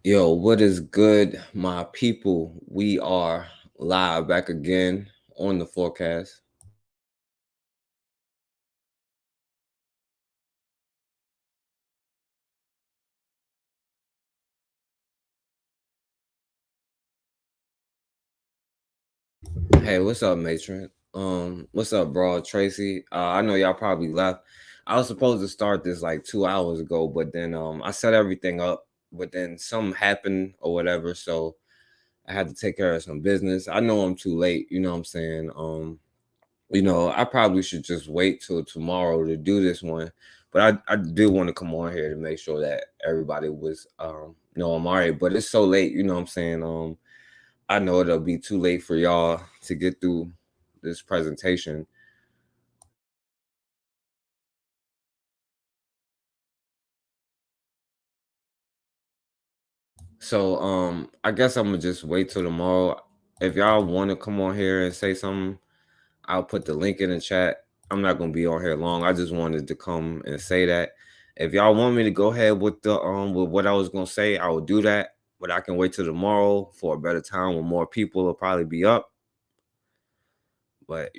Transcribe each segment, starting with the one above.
Yo, what is good, my people? We are live back again on the forecast. Hey, what's up, matron? What's up, bro? Tracy. I know y'all probably left. I was supposed to start this like 2 hours ago, but then I set everything up, but then something happened or whatever, so I had to take care of some business. I know I'm too late, you know what I'm saying? I probably should just wait till tomorrow to do this one. But I do want to come on here to make sure that everybody was I'm all right. But it's so late, you know what I'm saying? I know it'll be too late for y'all to get through this presentation. So I guess I'm gonna just wait till tomorrow. If y'all want to come on here and say something, I'll put the link in the chat. I'm not gonna be on here long. I just wanted to come and say that. If y'all want me to go ahead with the with what I was gonna say, I will do that. But I can wait till tomorrow for a better time when more people will probably be up. But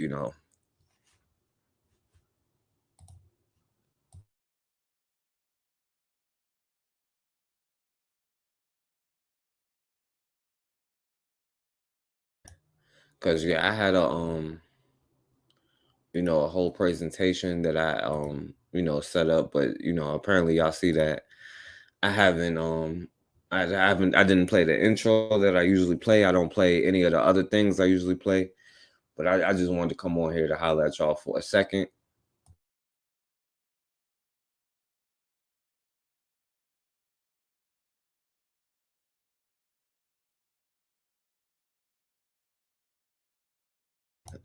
because yeah, I had a whole presentation that I set up, but apparently y'all see that I haven't I didn't play the intro that I usually play. I don't play any of the other things I usually play. But I just wanted to come on here to holler at y'all for a second.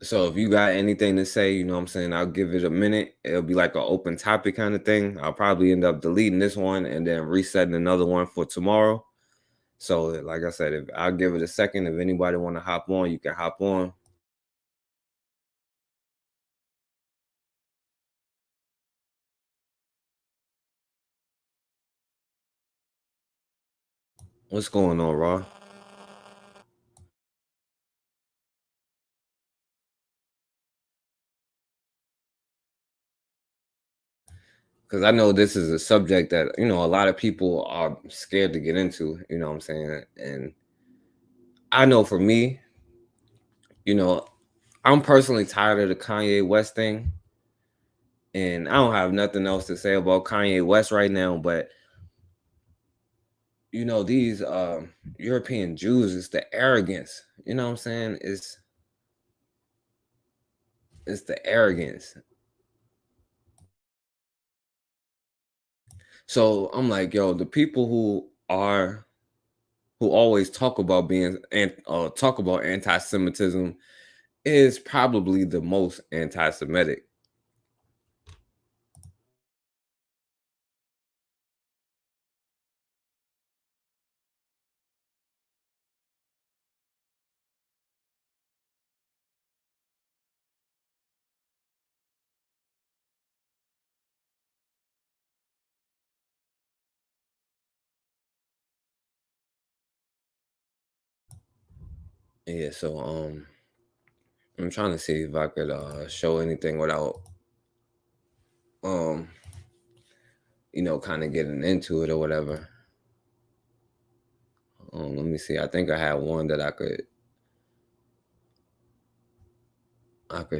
So if you got anything to say, you know what I'm saying, I'll give it a minute. It'll be like an open topic kind of thing. I'll probably end up deleting this one and then resetting another one for tomorrow. So like I said, if I'll give it a second. If anybody want to hop on, you can hop on. What's going on, Raw? Because I know this is a subject that, a lot of people are scared to get into, you know what I'm saying? And I know for me, you know, I'm personally tired of the Kanye West thing. And I don't have nothing else to say about Kanye West right now, but these European Jews, it's the arrogance. You know what I'm saying? It's the arrogance. So I'm like, yo, the people who always talk about being and talk about anti-Semitism is probably the most anti-Semitic. Yeah, so I'm trying to see if I could show anything without um kind of getting into it or whatever. Let me see. I think I had one that I could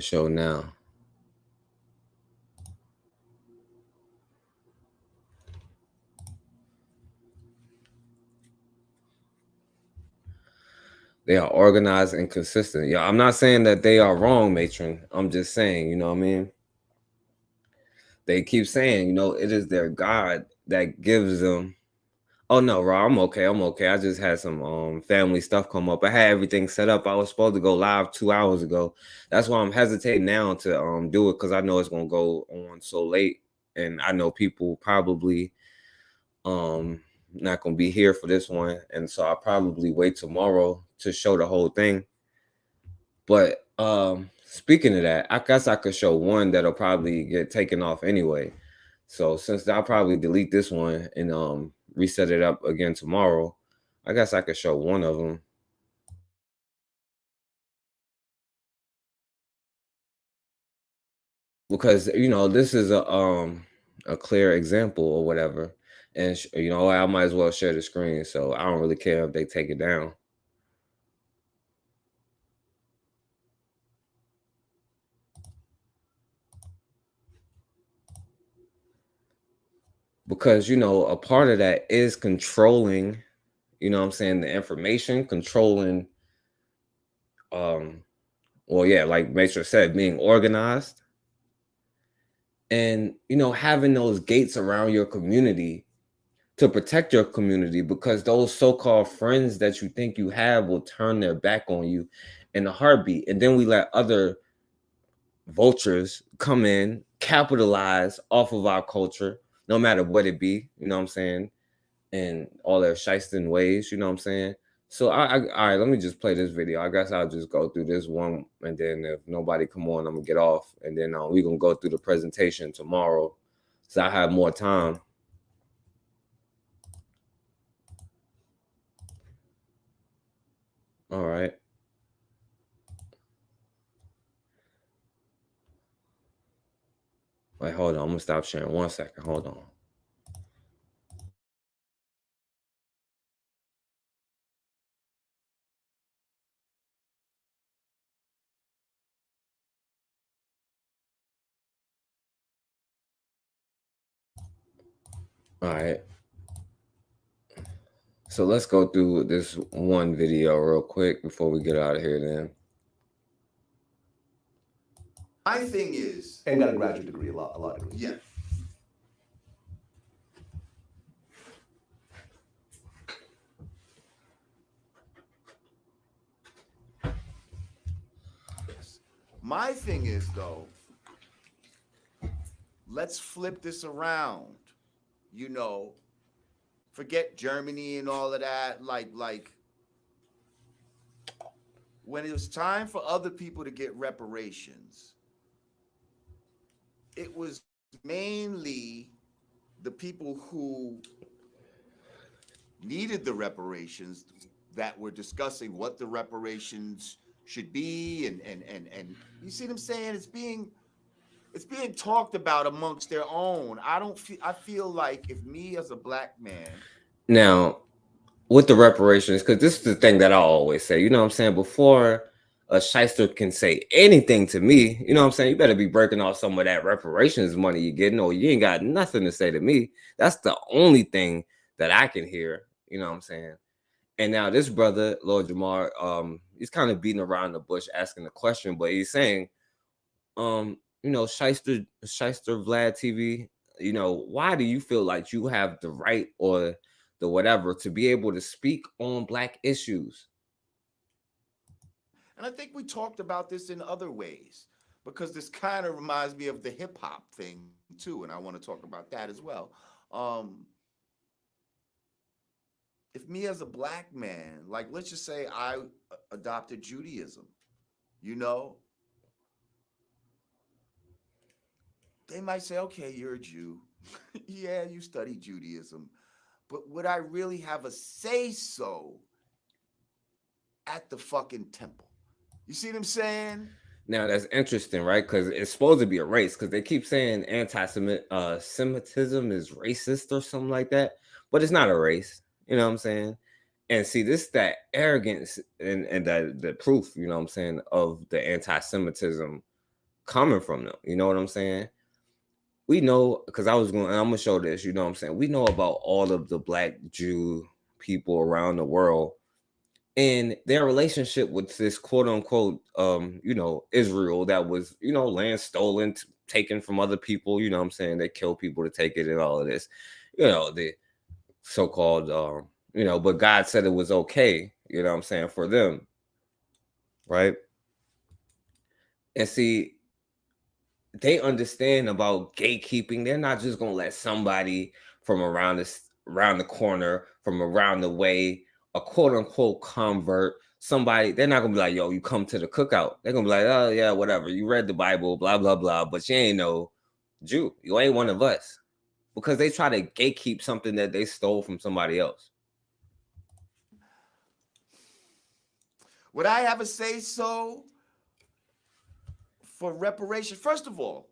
show now. They are organized and consistent. Yeah, I'm not saying that they are wrong, matron. I'm just saying, you know what I mean? They keep saying, it is their God that gives them. Oh no, Rob, I'm okay. I'm okay. I just had some family stuff come up. I had everything set up. I was supposed to go live 2 hours ago. That's why I'm hesitating now to do it because I know it's gonna go on so late. And I know people probably not gonna be here for this one. And so I'll probably wait tomorrow to show the whole thing. But speaking of that, I guess I could show one that'll probably get taken off anyway. So since I'll probably delete this one and reset it up again tomorrow, I guess I could show one of them because this is a clear example or whatever, and I might as well share the screen, so I don't really care if they take it down because a part of that is controlling. What I'm saying, the information controlling. Um, well, yeah, like Matrix said, being organized and having those gates around your community to protect your community because those so-called friends that you think you have will turn their back on you in a heartbeat, and then we let other vultures come in, capitalize off of our culture, no matter what it be. What I'm saying, and all their shysting ways. What I'm saying. So all right, let me just play this video. I guess I'll just go through this one, and then if nobody come on, I'm gonna get off, and then we gonna go through the presentation tomorrow, so I have more time. All right. Wait, hold on. I'm gonna stop sharing 1 second. Hold on. All right. So let's go through this one video real quick before we get out of here then. My thing is, and got a graduate degree, a law degree. yeah. My thing is, though, let's flip this around. Forget Germany and all of that. Like when it was time for other people to get reparations, it was mainly the people who needed the reparations that were discussing what the reparations should be, and you see what I'm saying? It's being talked about amongst their own. I feel like if me as a black man. Now, with the reparations, because this is the thing that I always say, what I'm saying, before a shyster can say anything to me, what I'm saying, you better be breaking off some of that reparations money you're getting, or you ain't got nothing to say to me. That's the only thing that I can hear, what I'm saying. And now this brother, Lord Jamar, he's kind of beating around the bush asking a question, but he's saying, Shyster Vlad TV, why do you feel like you have the right or the whatever to be able to speak on black issues? And I think we talked about this in other ways because this kind of reminds me of the hip hop thing too, and I want to talk about that as well. If me as a black man, like let's just say I adopted Judaism, they might say, okay, you're a Jew. Yeah, you study Judaism. But would I really have a say so at the fucking temple? You see what I'm saying? Now that's interesting, right? Because it's supposed to be a race. Because they keep saying Semitism is racist or something like that, but it's not a race. You know what I'm saying? And see, this that arrogance and that the proof, what I'm saying, of the anti-Semitism coming from them. You know what I'm saying? We know, because I'm gonna show this. You know what I'm saying? We know about all of the black Jew people around the world and their relationship with this quote unquote Israel that was land stolen, taken from other people. You know what I'm saying? They kill people to take it and all of this, the so-called but God said it was okay, what I'm saying, for them, right? And see, they understand about gatekeeping. They're not just gonna let somebody from around the corner, from around the way, a quote unquote convert, somebody, they're not gonna be like, yo, you come to the cookout. They're gonna be like, oh yeah, whatever. You read the Bible, blah, blah, blah, but you ain't no Jew. You ain't one of us. Because they try to gatekeep something that they stole from somebody else. Would I have a say so for reparations? First of all,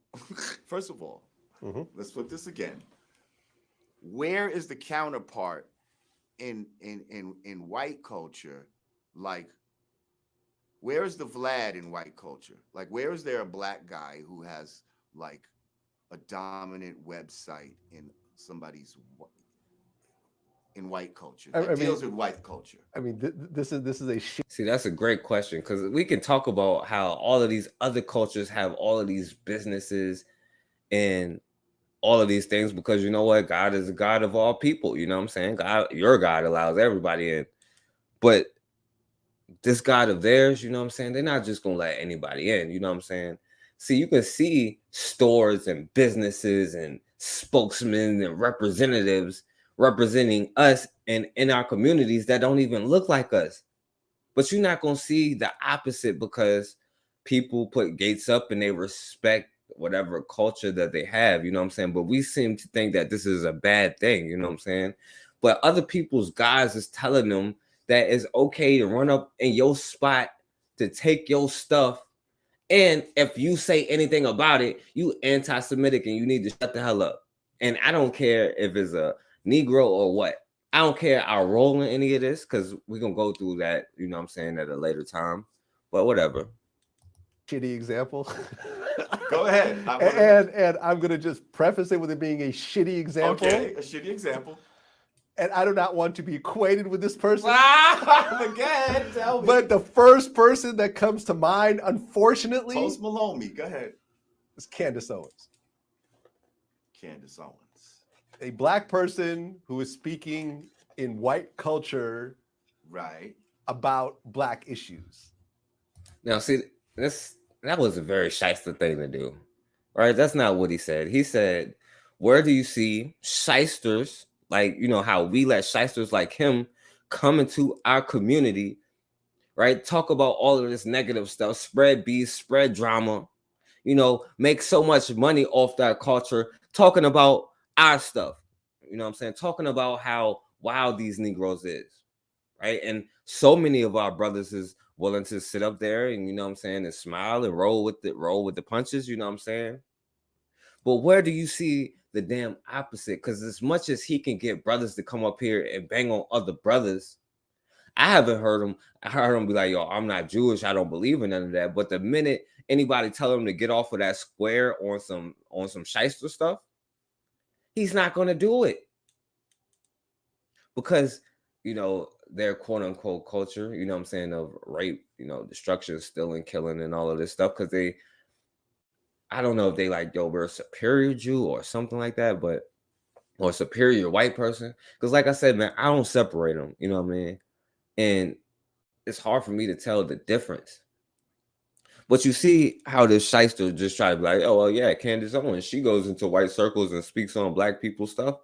let's flip this again. Where is the counterpart in white culture? Like, where is the Vlad in white culture? Like, where is there a black guy who has like a dominant website in somebody's in white culture that deals with white culture? I mean, this is a shit. See, that's a great question, because we can talk about how all of these other cultures have all of these businesses and all of these things, because you know what? God is a God of all people. You know what I'm saying? God, your God allows everybody in. But this God of theirs, you know what I'm saying? They're not just going to let anybody in. You know what I'm saying? See, you can see stores and businesses and spokesmen and representatives representing us and in our communities that don't even look like us. But you're not going to see the opposite, because people put gates up and they respect whatever culture that they have, you know what I'm saying? But we seem to think that this is a bad thing, you know what I'm saying? But other people's guys is telling them that it's okay to run up in your spot to take your stuff. And if you say anything about it, you anti-Semitic and you need to shut the hell up. And I don't care if it's a Negro or what. I don't care our role in any of this, because we're going to go through that, you know what I'm saying, at a later time. But whatever. Shitty example. Go ahead. And I'm going to just preface it with it being a shitty example. Okay, a shitty example. And I do not want to be acquainted with this person. Again, tell me. But the first person that comes to mind, unfortunately, Post Malone me. Go ahead. is Candace Owens. Candace Owens. A black person who is speaking in white culture, right, about black issues. Now, see, that was a very shyster thing to do, right? That's not what he said. He said, where do you see shysters, like, you know, how we let shysters like him come into our community, right? Talk about all of this negative stuff, spread beef, spread drama, you know, make so much money off that culture, talking about our stuff, you know what I'm saying? Talking about how wild these Negroes is, right? And so many of our brothers is willing to sit up there and, you know what I'm saying, and smile and roll with the punches, you know what I'm saying? But where do you see the damn opposite? Because as much as he can get brothers to come up here and bang on other brothers, I haven't heard him. I heard him be like, yo, I'm not Jewish. I don't believe in none of that. But the minute anybody tell him to get off of that square on some shyster stuff, he's not going to do it. Because, you know, their quote unquote culture, you know what I'm saying, of rape, you know, destruction, stealing, killing, and all of this stuff. Because I don't know if they like, yo, we're a superior Jew or something like that, but, or a superior white person. Because like I said, man, I don't separate them, you know what I mean? And it's hard for me to tell the difference. But you see how this shyster just try to be like, oh, well, yeah, Candace Owens, she goes into white circles and speaks on black people stuff.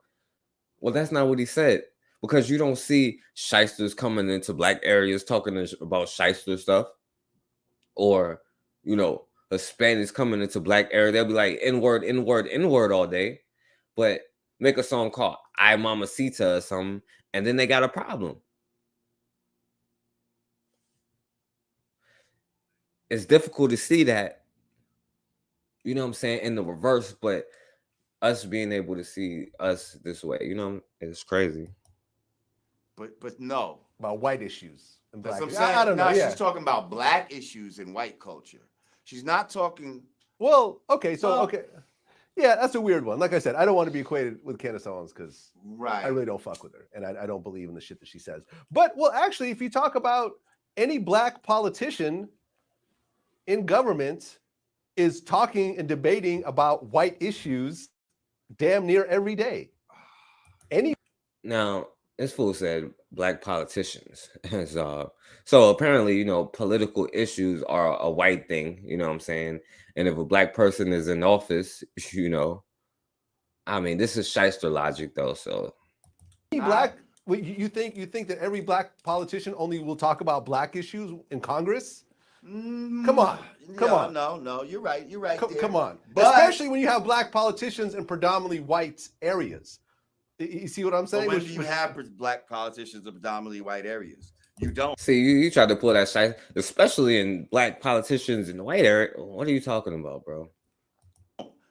Well, that's not what he said, because you don't see shysters coming into black areas talking about shyster stuff, or, you know, Hispanics coming into black area. They'll be like N-word, N-word, N-word all day, but make a song called I Mamacita or something, and then they got a problem. It's difficult to see that, you know what I'm saying, in the reverse, but us being able to see us this way, you know, it's crazy. But no. About white issues. And That's black what I'm saying. I don't know. No, Yeah. she's talking about black issues in white culture. She's not talking. Well, okay. So, okay. Yeah, that's a weird one. Like I said, I don't want to be equated with Candace Owens because I really don't fuck with her. And I don't believe in the shit that she says. But, well, actually, if you talk about any black politician in government is talking and debating about white issues damn near every day. Now, this fool said black politicians. So apparently, you know, political issues are a white thing, you know what I'm saying? And if a black person is in office, you know, I mean, this is shyster logic though, so. Black, you think that every black politician only will talk about black issues in Congress? Come on. No, you're right. Come on. But, especially when you have black politicians in predominantly white areas. You see what I'm saying? But when do you have black politicians in predominantly white areas? You don't. See, you try to pull that shit, especially in black politicians in the white area. What are you talking about, bro?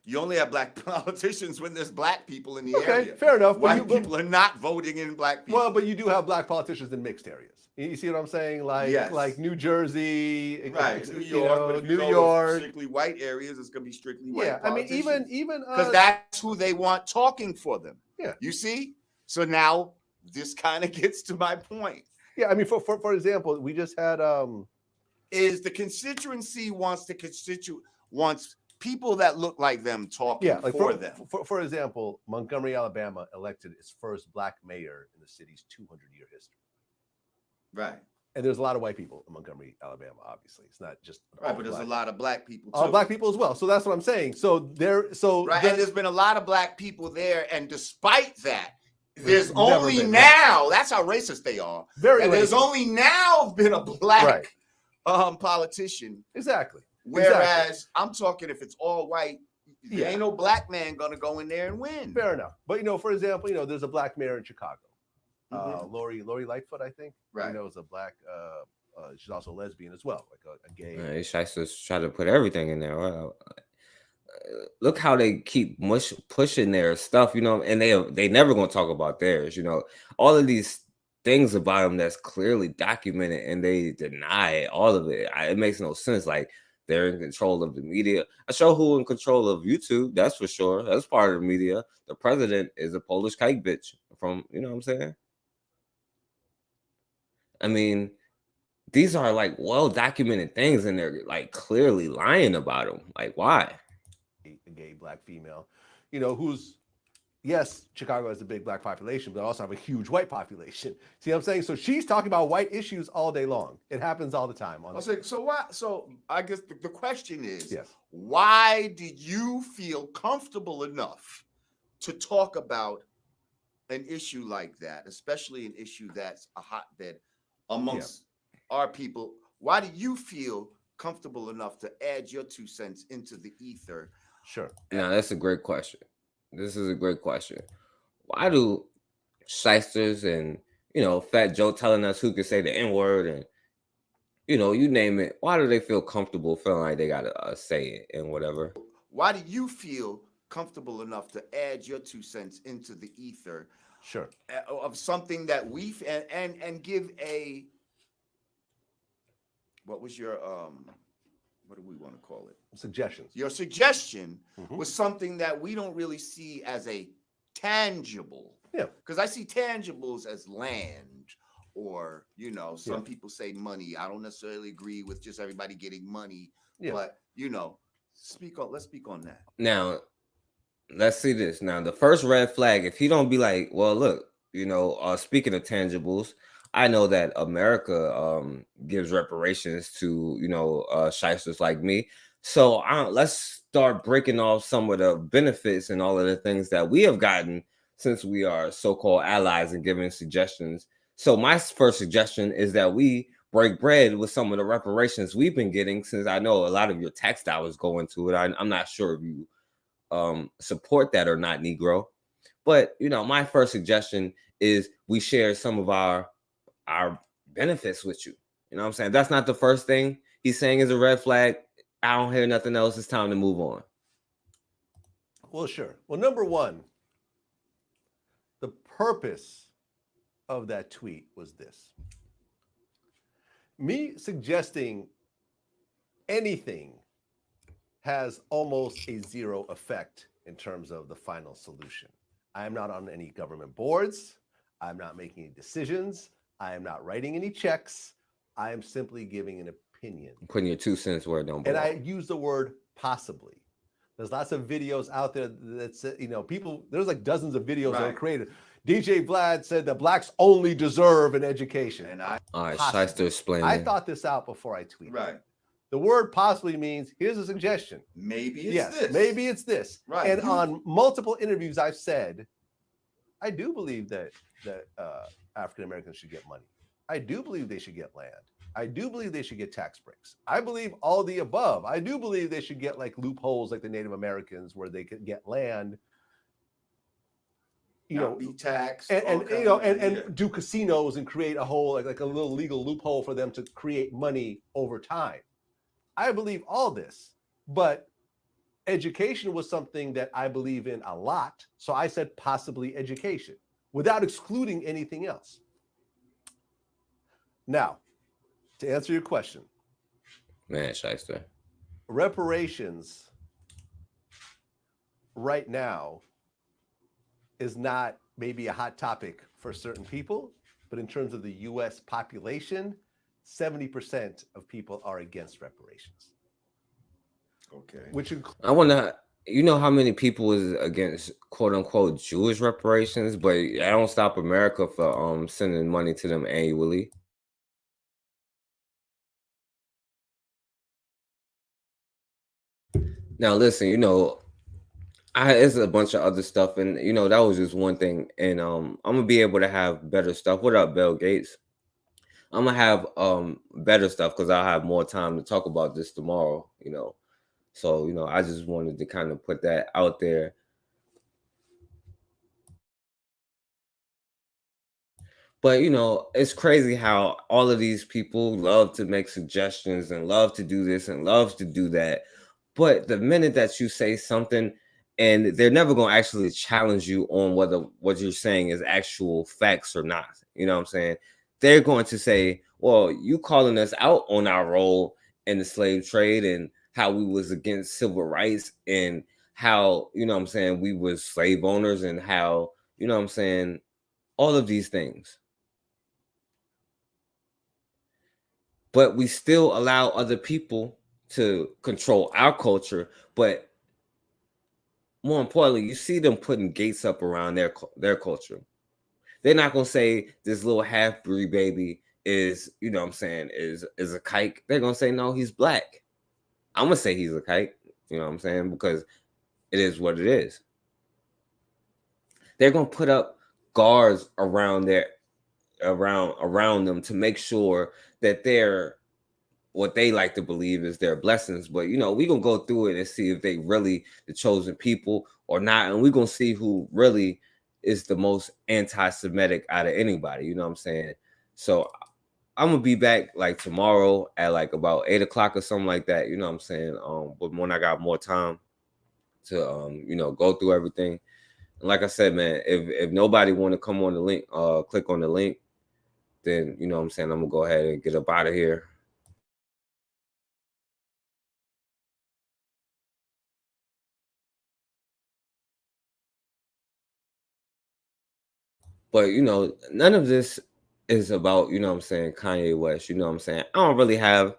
You only have black politicians when there's black people in the area. Fair enough. White people are not voting in black people. Well, but you do have black politicians in mixed areas. You see what I'm saying? Like New Jersey, right? New York, but New York, strictly white areas. It's gonna be strictly white. Yeah, I mean, even because that's who they want talking for them. Yeah, you see. So now this kind of gets to my point. Yeah, I mean, for example, we just had is the constituency wants people that look like them talking for them. For example, Montgomery, Alabama elected its first black mayor in the city's 200-year history. Right. And there's a lot of white people in Montgomery, Alabama, obviously. It's not just right, but there's a lot of black people too. All black people as well. So that's what I'm saying. And there's been a lot of black people there, and despite that, there's only now, that's how racist they are. There's only now been a black politician. Exactly. Whereas I'm talking if it's all white, there ain't no black man gonna go in there and win. Fair enough. But for example, there's a black mayor in Chicago. Lori Lightfoot, I think. Right. Is a black she's also a lesbian as well, like a gay. They try to put everything in there. Look how they keep pushing their stuff, and they never gonna talk about theirs. All of these things about them that's clearly documented, and they deny all of it. It makes no sense. Like they're in control of the media. I show who in control of YouTube. That's for sure. That's part of the media. The president is a Polish kike bitch from, what I'm saying. I mean, these are like well-documented things, and they're like clearly lying about them. Like, why? A gay black female, who's, yes, Chicago has a big black population, but also have a huge white population. See what I'm saying? So she's talking about white issues all day long. It happens all the time. So why? So I guess the question is, why did you feel comfortable enough to talk about an issue like that, especially an issue that's a hotbed amongst our people? Why do you feel comfortable enough to add your 2 cents into the ether? Sure. Now, that's a great question. This is a great question. Why do shysters and, Fat Joe telling us who can say the N-word and, you name it, why do they feel comfortable feeling like they got to say it and whatever? Why do you feel comfortable enough to add your 2 cents into the ether? Sure. Of something that we've and give a, what was your what do we want to call it? Suggestions. Your suggestion was something that we don't really see as a tangible. Yeah. Because I see tangibles as land or, some people say money. I don't necessarily agree with just everybody getting money. Yeah. But, let's speak on that. Now, let's see this. Now, the first red flag, if he don't be like, well, look, speaking of tangibles, I know that America gives reparations to, shysters like me. So let's start breaking off some of the benefits and all of the things that we have gotten since we are so-called allies and giving suggestions. So my first suggestion is that we break bread with some of the reparations we've been getting, since I know a lot of your tax dollars go into it. I'm not sure if you support that or not, Negro. But, my first suggestion is we share some of our benefits with you. You know what I'm saying? That's not the first thing he's saying is a red flag. I don't hear nothing else. It's time to move on. Well, sure. Well, number one, the purpose of that tweet was this. Me suggesting anything has almost a zero effect in terms of the final solution. I am not on any government boards. I'm not making any decisions. I am not writing any checks. I am simply giving an opinion. Putting your 2 cents where it don't belong. And I use the word possibly. There's lots of videos out there that, people, there's like dozens of videos that are created. DJ Vlad said that blacks only deserve an education. And all right, Shyster explain. I thought this out before I tweeted. Right. The word possibly means, here's a suggestion. Maybe it's this. Maybe it's this. Right. And on multiple interviews, I've said, I do believe that African Americans should get money. I do believe they should get land. I do believe they should get tax breaks. I believe all the above. I do believe they should get like loopholes like the Native Americans where they could get land. be taxed, and do casinos and create a whole like a little legal loophole for them to create money over time. I believe all this, but education was something that I believe in a lot. So I said possibly education without excluding anything else. Now, to answer your question, man, Shyster, reparations right now is not maybe a hot topic for certain people, but in terms of the US population, 70% of people are against reparations. Okay. Which I wonder, you know how many people is against quote unquote Jewish reparations, but I don't stop America for sending money to them annually. Now listen, you know, it's a bunch of other stuff, and you know, that was just one thing. And I'm gonna be able to have better stuff. What up, Bill Gates? I'm gonna have better stuff because I'll have more time to talk about this tomorrow, you know. So, you know, I just wanted to kind of put that out there. But you know, it's crazy how all of these people love to make suggestions and love to do this and love to do that. But the minute that you say something, and they're never going to actually challenge you on whether what you're saying is actual facts or not. You know what I'm saying? They're going to say, well, you calling us out on our role in the slave trade and how we was against civil rights and how, you know what I'm saying, we was slave owners and how, you know what I'm saying, all of these things. But we still allow other people to control our culture. But more importantly, you see them putting gates up around their culture. They're not gonna say this little half-breed baby is, you know what I'm saying, is a kike. They're gonna say no, he's black. I'm gonna say he's a kike, you know what I'm saying, because it is what it is. They're gonna put up guards around them to make sure that they're what they like to believe is their blessings. But you know, we're gonna go through it and see if they really the chosen people or not, and we're gonna see who really is the most anti-Semitic out of anybody, you know what I'm saying? So I'm gonna be back like tomorrow at like about 8 o'clock or something like that, you know what I'm saying? But when I got more time to you know, go through everything. And like I said, man, if nobody want to come on the link, click on the link, then you know what I'm saying, I'm gonna go ahead and get up out of here. But you know, none of this is about, you know what I'm saying, Kanye West. You know what I'm saying? I don't really have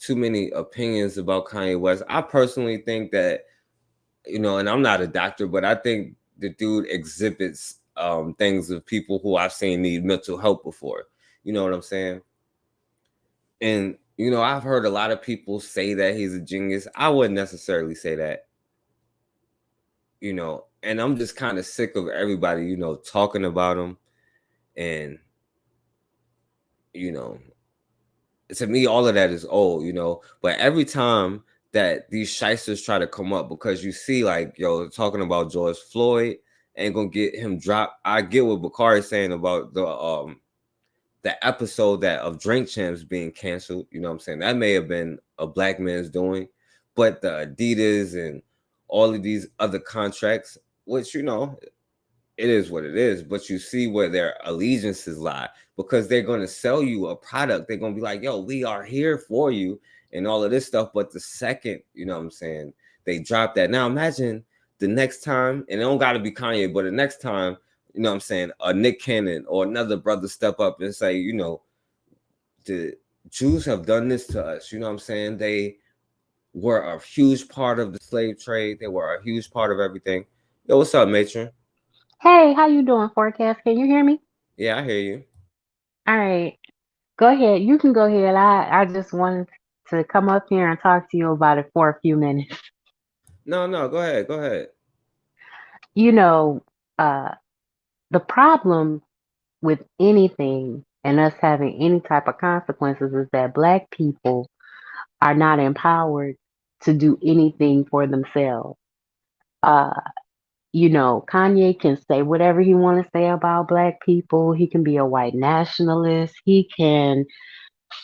too many opinions about Kanye West. I personally think that, you know, and I'm not a doctor, but I think the dude exhibits things of people who I've seen need mental help before. You know what I'm saying? And you know, I've heard a lot of people say that he's a genius. I wouldn't necessarily say that, you know, and I'm just kind of sick of everybody, you know, talking about him. And you know, to me, all of that is old, you know. But every time that these shysters try to come up, because you see, like, yo, talking about George Floyd ain't gonna get him dropped. I get what Bakari's saying about the episode that of Drink Champs being canceled. You know what I'm saying? That may have been a black man's doing, but the Adidas and all of these other contracts, which you know, it is what it is, but you see where their allegiances lie because they're going to sell you a product. They're going to be like, yo, we are here for you and all of this stuff. But the second, you know what I'm saying, they drop that. Now imagine the next time, and it don't got to be Kanye, but the next time, you know what I'm saying, a Nick Cannon or another brother step up and say, you know, the Jews have done this to us. You know what I'm saying? They were a huge part of the slave trade. They were a huge part of everything. Yo, what's up, matron? Hey, how you doing, Forecast? Can you hear me? Yeah, I hear you. All right. Go ahead. You can go ahead. I just wanted to come up here and talk to you about it for a few minutes. No, no, go ahead, go ahead. You know, uh, the problem with anything and us having any type of consequences is that Black people are not empowered to do anything for themselves. Uh, Kanye can say whatever he want to say about black people. He can be a white nationalist. He can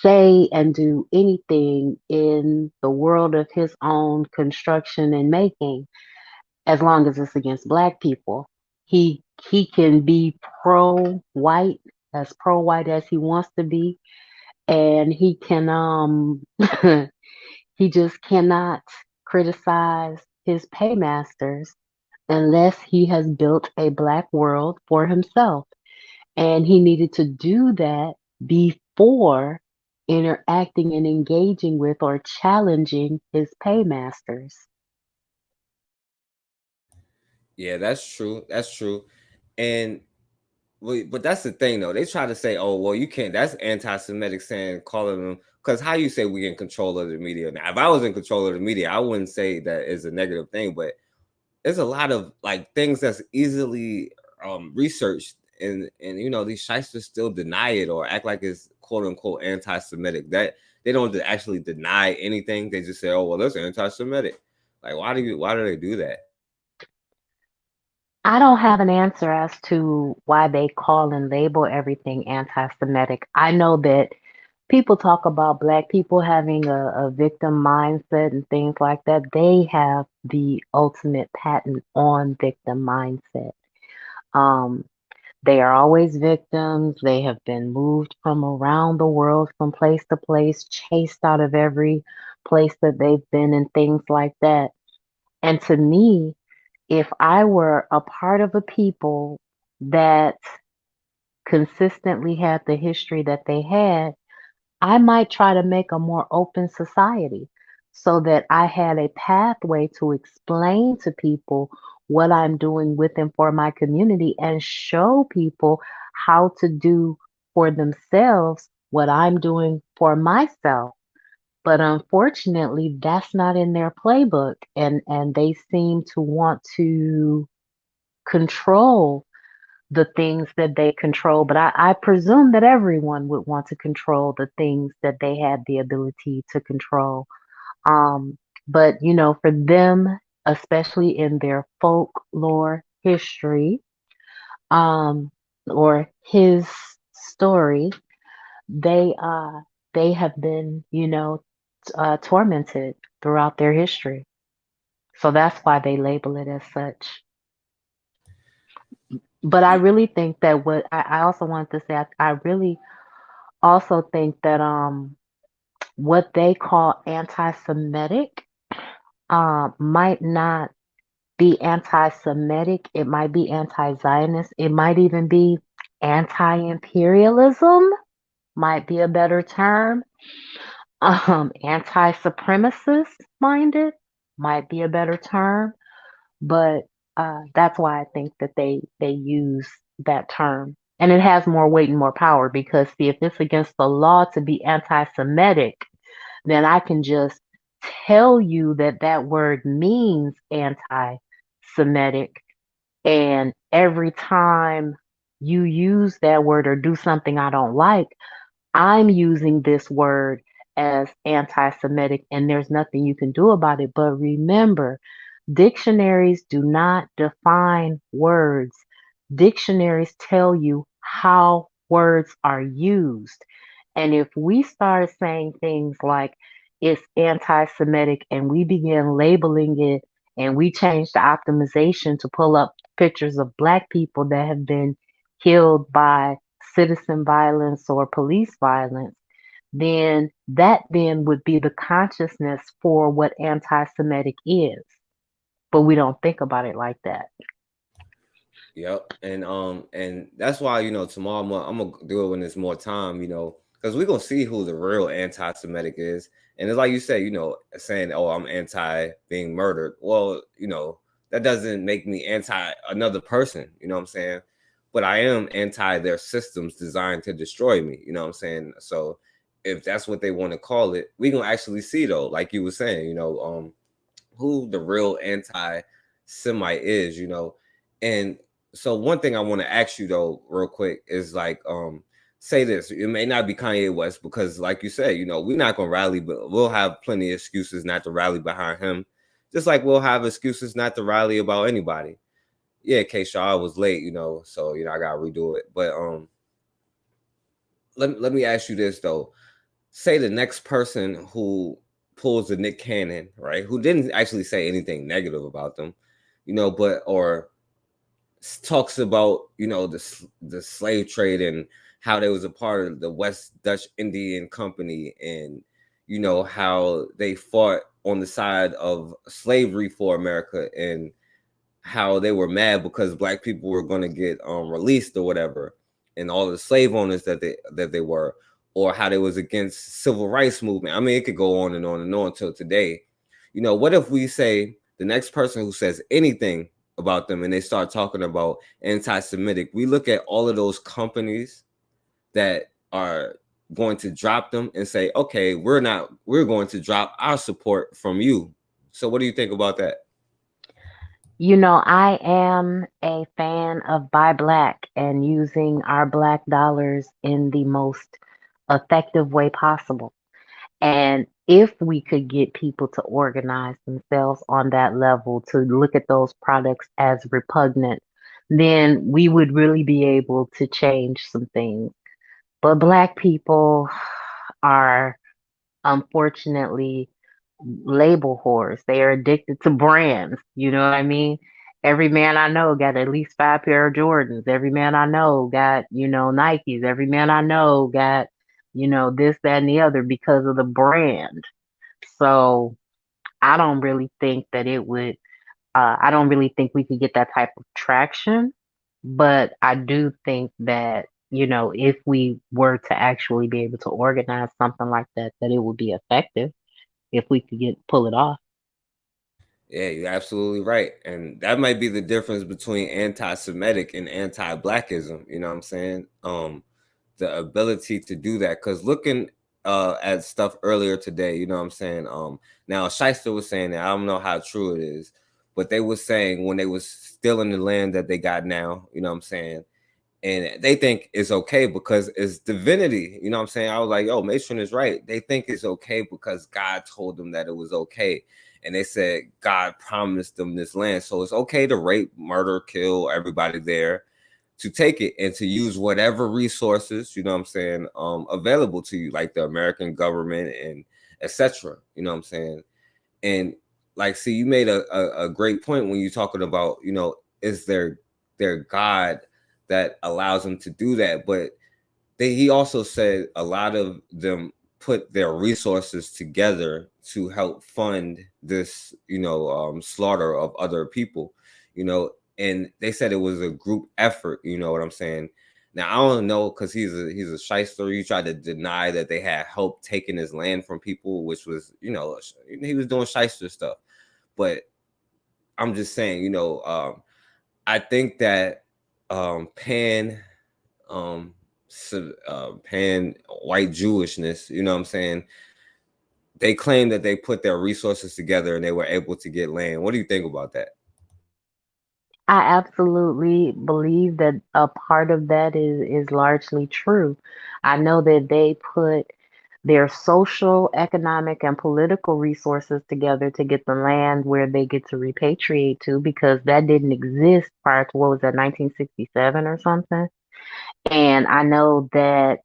say and do anything in the world of his own construction and making as long as it's against black people. He can be pro white as he wants to be, and he can he just cannot criticize his paymasters unless he has built a black world for himself. And he needed to do that before interacting and engaging with or challenging his paymasters. Yeah, that's true. That's true. And but that's the thing though. They try to say, "Oh, well, you can't." That's anti-Semitic saying, calling them, because how you say we in control of the media now? If I was in control of the media, I wouldn't say that is a negative thing. But there's a lot of like things that's easily researched, and these shysters still deny it or act like it's quote unquote anti-Semitic. That they don't actually deny anything. They just say, "Oh, well, that's anti-Semitic." Like, why do they do that? I don't have an answer as to why they call and label everything anti Semitic. I know that people talk about Black people having a victim mindset and things like that. They have the ultimate patent on victim mindset. Um, they are always victims. They have been moved from around the world, from place to place, chased out of every place that they've been, and things like that. And to me, if I were a part of a people that consistently had the history that they had, I might try to make a more open society so that I had a pathway to explain to people what I'm doing with and for my community and show people how to do for themselves what I'm doing for myself. But unfortunately, that's not in their playbook, and they seem to want to control the things that they control. But I presume that everyone would want to control the things that they had the ability to control. Um, but for them, especially in their folklore history, um, or his story, they uh they have been, tormented throughout their history. So that's why they label it as such. But I really think that what I also wanted to say, I really also think that what they call anti-Semitic might not be anti-Semitic. It might be anti-Zionist. It might even be anti-imperialism. Might be a better term. Anti-supremacist minded might be a better term. But that's why I think that they use that term, and it has more weight and more power because see, if it's against the law to be anti-Semitic, then I can just tell you that that word means anti-Semitic, and every time you use that word or do something I don't like, I'm using this word as anti Semitic, and there's nothing you can do about it. But remember, dictionaries do not define words, dictionaries tell you how words are used. And if we start saying things like it's anti Semitic and we begin labeling it and we change the optimization to pull up pictures of Black people that have been killed by citizen violence or police violence, then that then would be the consciousness for what anti-Semitic is. But we don't think about it like that. Yep, and that's why tomorrow I'm gonna do it when there's more time, because we're gonna see who the real anti-Semitic is, and it's like you say, saying, "Oh, I'm anti being murdered." Well, that doesn't make me anti another person. You know what I'm saying? But I am anti their systems designed to destroy me. You know what I'm saying? So if that's what they want to call it, we gonna actually see though, like you were saying, who the real anti-Semite is, and so one thing I want to ask you though, real quick, is like, say this. It may not be Kanye West because, like you said, we're not gonna rally, but we'll have plenty of excuses not to rally behind him, just like we'll have excuses not to rally about anybody. yeah, Keisha, I was late, so I gotta redo it. But let me ask you this though. Say the next person who pulls the Nick Cannon, right? Who didn't actually say anything negative about them, but or talks about the slave trade and how they was a part of the West Dutch Indian Company, and how they fought on the side of slavery for America, and how they were mad because black people were going to get released or whatever, and all the slave owners that they were, or how they was against civil rights movement. I mean, it could go on and on and on till today. What if we say the next person who says anything about them and they start talking about anti-Semitic, we look at all of those companies that are going to drop them and say, okay, we're going to drop our support from you. So what do you think about that? I am a fan of Buy Black and using our Black dollars in the most effective way possible. And if we could get people to organize themselves on that level, to look at those products as repugnant, then we would really be able to change some things. But Black people are unfortunately label whores. They are addicted to brands. You know what I mean? Every man I know got at least 5 pair of Jordans. Every man I know got, Nikes. Every man I know got, this, that, and the other because of the brand. So I don't really think that it would, I don't really think we could get that type of traction. But I do think that, if we were to actually be able to organize something like that, that it would be effective if we could pull it off. Yeah, you're absolutely right. And that might be the difference between anti-Semitic and anti-Blackism. You know what I'm saying? The ability to do that. Because looking at stuff earlier today, you know what I'm saying? Now Shyster was saying that, I don't know how true it is, but they were saying when they was still in the land that they got now, you know what I'm saying? And they think it's okay because it's divinity. You know what I'm saying? I was like, yo, Matron is right. They think it's okay because God told them that it was okay. And they said God promised them this land. So it's okay to rape, murder, kill everybody there, to take it and to use whatever resources, you know what I'm saying, available to you, like the American government and etc. You know what I'm saying? And like, see, you made a great point when you're talking about, is their God that allows them to do that. But he also said a lot of them put their resources together to help fund this, slaughter of other people, and they said it was a group effort, you know what I'm saying? Now I don't know, because he's a shyster. He tried to deny that they had help taking his land from people, which was, he was doing shyster stuff. But I'm just saying, I think that pan pan white Jewishness, you know what I'm saying, they claim that they put their resources together and they were able to get land. What do you think about that? I absolutely believe that a part of that is largely true. I know that they put their social, economic, and political resources together to get the land where they get to repatriate to, because that didn't exist prior to, what was that, 1967 or something. And I know that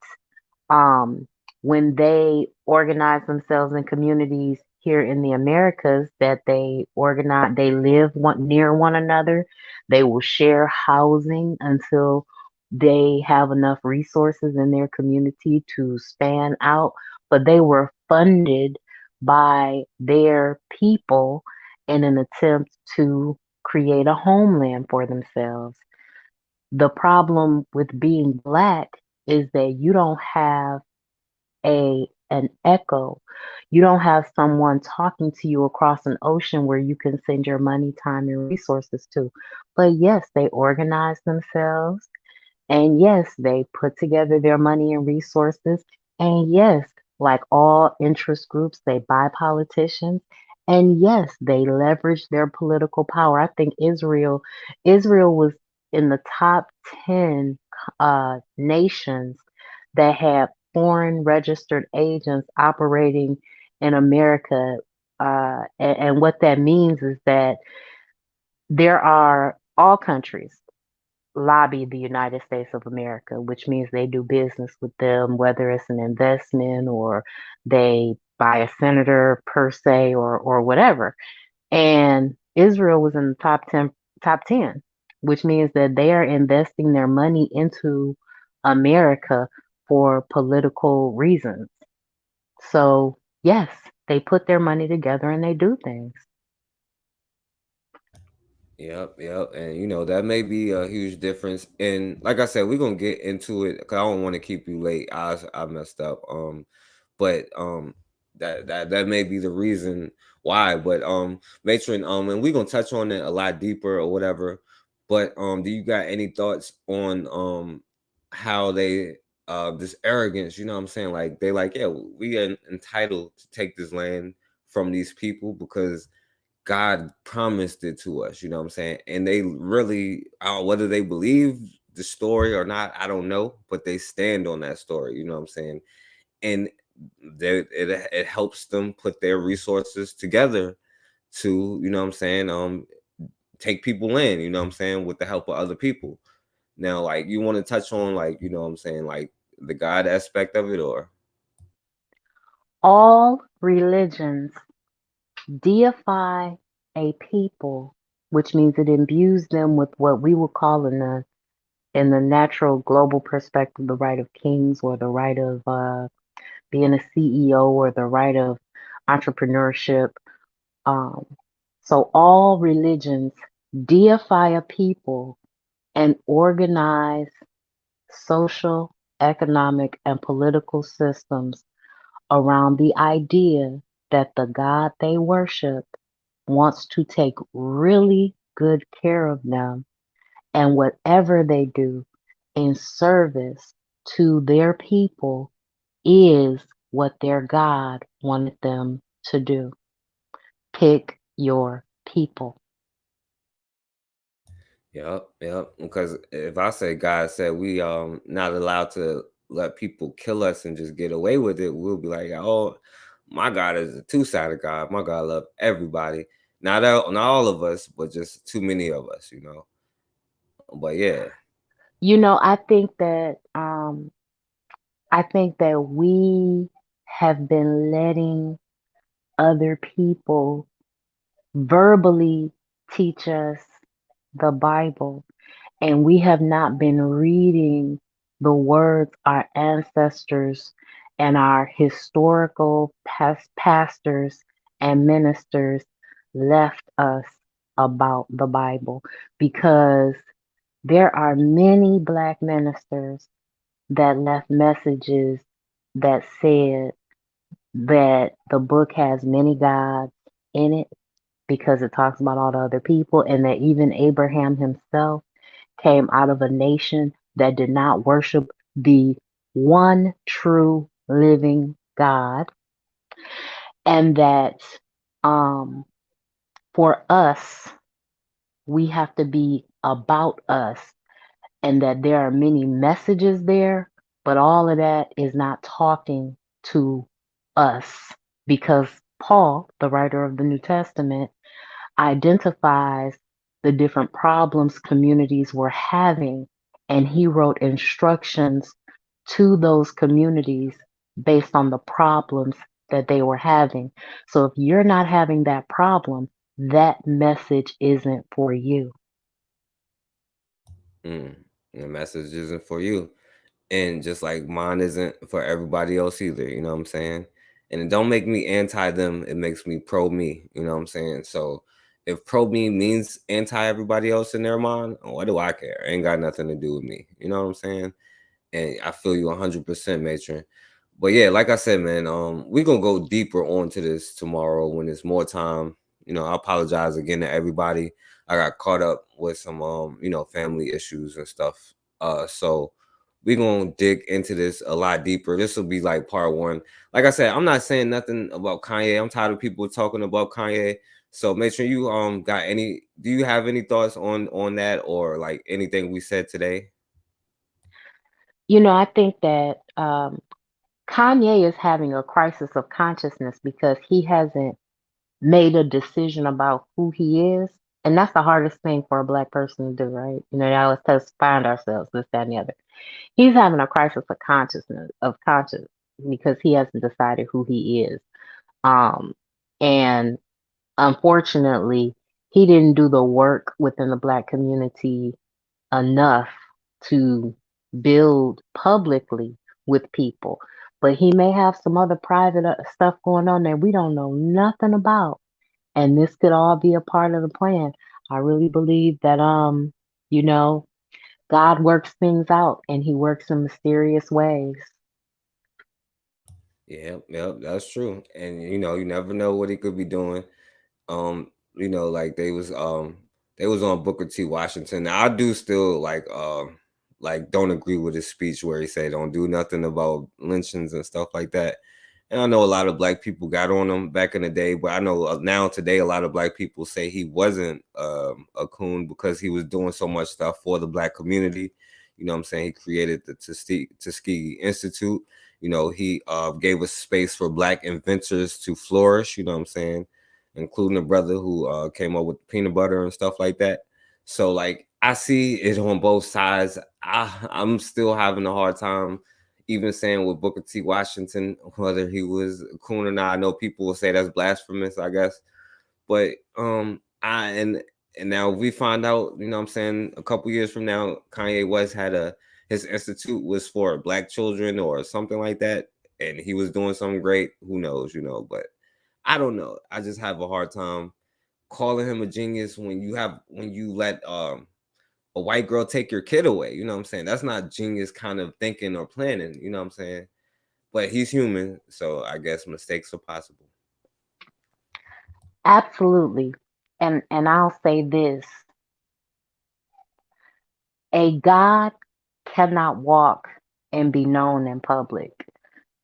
um, when they organize themselves in communities here in the Americas, that they live near one another. They will share housing until they have enough resources in their community to span out. But they were funded by their people in an attempt to create a homeland for themselves. The problem with being Black is that you don't have an echo. You don't have someone talking to you across an ocean where you can send your money, time, and resources to. But yes, they organize themselves. And yes, they put together their money and resources. And yes, like all interest groups, they buy politicians. And yes, they leverage their political power. I think Israel was in the top 10 nations that had foreign registered agents operating in America. And what that means is that there are all countries lobby the United States of America, which means they do business with them, whether it's an investment or they buy a senator per se or whatever. And Israel was in the top ten, which means that they are investing their money into America for political reasons. So yes, they put their money together and they do things. Yep, yep. And that may be a huge difference. And like I said, we're gonna get into it because I don't want to keep you late. I messed up. But that may be the reason why. But Matron, and we're gonna touch on it a lot deeper or whatever. But do you got any thoughts on how they this arrogance, you know what I'm saying? Like they like, yeah, we are entitled to take this land from these people because God promised it to us, you know what I'm saying? And they really, whether they believe the story or not, I don't know, but they stand on that story, you know what I'm saying? And it helps them put their resources together to, you know what I'm saying, take people in, you know what I'm saying, with the help of other people. Now, like, you want to touch on, like, you know what I'm saying, like the God aspect of it, or? All religions deify a people, which means it imbues them with what we would call in the natural global perspective the right of kings or the right of being a CEO or the right of entrepreneurship. Um, so all religions deify a people and organize social, economic, and political systems around the idea that the God they worship wants to take really good care of them, and whatever they do in service to their people is what their God wanted them to do. Pick your people. Yep, yep. Because if I say God said we not allowed to let people kill us and just get away with it, we'll be like, oh, my God is a two-sided God. My God love everybody. Not all of us, but just too many of us, you know. But yeah. I think that we have been letting other people verbally teach us the Bible, and we have not been reading the words our ancestors and our historical pastors and ministers left us about the Bible, because there are many Black ministers that left messages that said that the book has many gods in it because it talks about all the other people, and that even Abraham himself came out of a nation that did not worship the one true living God, and that um, for us, we have to be about us, and that there are many messages there, but all of that is not talking to us, because Paul, the writer of the New Testament, identifies the different problems communities were having, and he wrote instructions to those communities based on the problems that they were having. So if you're not having that problem, that message isn't for you. Mm, the message isn't for you. And just like mine isn't for everybody else either, you know what I'm saying? And it don't make me anti them, it makes me pro me, you know what I'm saying? So if pro me means anti everybody else in their mind, what do I care? It ain't got nothing to do with me, you know what I'm saying? And I feel you 100%, matron. But yeah, like I said, man, we're gonna go deeper onto this tomorrow when there's more time. I apologize again to everybody. I got caught up with some family issues and stuff. So we're gonna dig into this a lot deeper. This will be like part one. Like I said, I'm not saying nothing about Kanye. I'm tired of people talking about Kanye. So make sure you do you have any thoughts on that, or like anything we said today? I think that Kanye is having a crisis of consciousness because he hasn't made a decision about who he is. And that's the hardest thing for a Black person to do, right? You know, they always tell us to find ourselves, this, that, and the other. He's having a crisis of conscience, because he hasn't decided who he is. Um, and unfortunately, he didn't do the work within the Black community enough to build publicly with people. But he may have some other private stuff going on that we don't know nothing about. And this could all be a part of the plan. I really believe that, you know, God works things out and he works in mysterious ways. Yeah, yep, that's true. And you know, you never know what he could be doing. You know, like they was on Booker T. Washington. Now, I do still like don't agree with his speech where he said don't do nothing about lynchings and stuff like that. And I know a lot of Black people got on him back in the day, but I know now today a lot of Black people say he wasn't a coon because he was doing so much stuff for the Black community. You know what I'm saying? He created the Tuskegee Institute. You know, he gave a space for Black inventors to flourish. You know what I'm saying? Including a brother who came up with peanut butter and stuff like that. So like I see it on both sides. I'm still having a hard time even saying with Booker T. Washington whether he was a coon or not. I know people will say that's blasphemous, I guess. But I and now we find out, you know what I'm saying, a couple years from now, Kanye West had his institute was for Black children or something like that, and he was doing something great. Who knows, you know, but I don't know. I just have a hard time calling him a genius when you let a white girl take your kid away. You know what I'm saying? That's not genius kind of thinking or planning. You know what I'm saying? But he's human, so I guess mistakes are possible. Absolutely. And I'll say this, a God cannot walk and be known in public.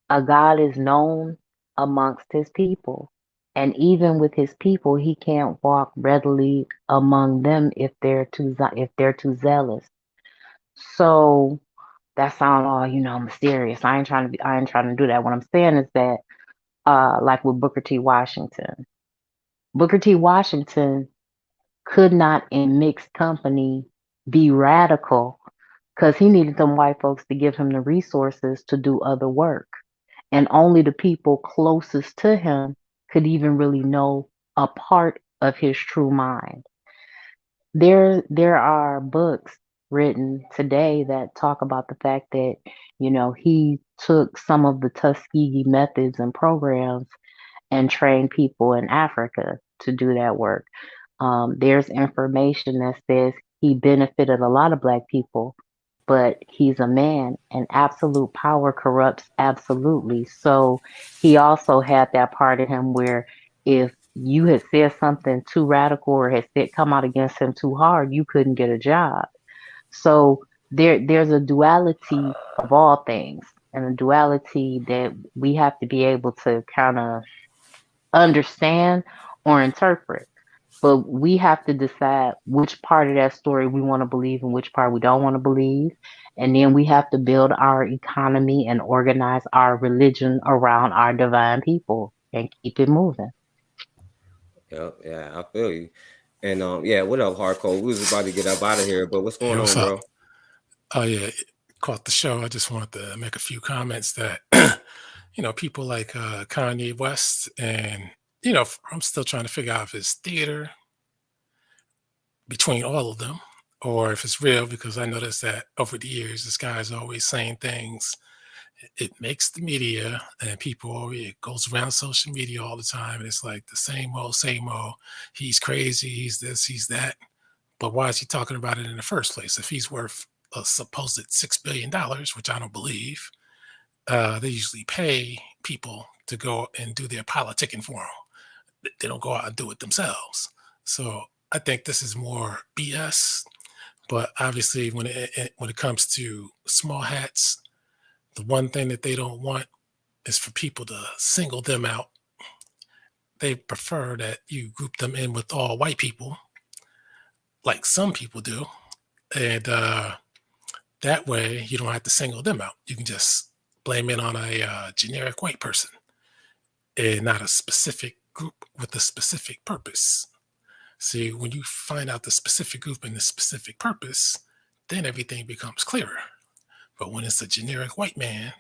A God is known amongst his people. And even with his people, he can't walk readily among them if they're too zealous. So that sounds all, mysterious. I ain't trying to do that. What I'm saying is that like with Booker T. Washington. Booker T. Washington could not in mixed company be radical because he needed them white folks to give him the resources to do other work. And only the people closest to him could even really know a part of his true mind. There are books written today that talk about the fact that, he took some of the Tuskegee methods and programs and trained people in Africa to do that work. There's information that says he benefited a lot of Black people, but he's a man and absolute power corrupts absolutely. So he also had that part of him where if you had said something too radical or had said come out against him too hard, you couldn't get a job. So there's a duality of all things and a duality that we have to be able to kind of understand or interpret. But we have to decide which part of that story we want to believe and which part we don't want to believe. And then we have to build our economy and organize our religion around our divine people and keep it moving. Yep, yeah, I feel you. And yeah, what up, hardcore? We was about to get up out of here, but what's Hey, going what's on, up? bro? Oh yeah, caught the show. I just wanted to make a few comments that people like Kanye West and I'm still trying to figure out if it's theater between all of them or if it's real because I noticed that over the years this guy's always saying things. It makes the media and people it goes around social media all the time and it's like the same old, same old. He's crazy, he's this, he's that. But why is he talking about it in the first place? If he's worth a supposed $6 billion, which I don't believe, they usually pay people to go and do their politicking for them. They don't go out and do it themselves. So I think this is more BS. But obviously, when it comes to small hats, the one thing that they don't want is for people to single them out. They prefer that you group them in with all white people, like some people do, and that way you don't have to single them out. You can just blame it on a generic white person and not a specific group with a specific purpose. See, when you find out the specific group and the specific purpose, then everything becomes clearer. But when it's a generic white man,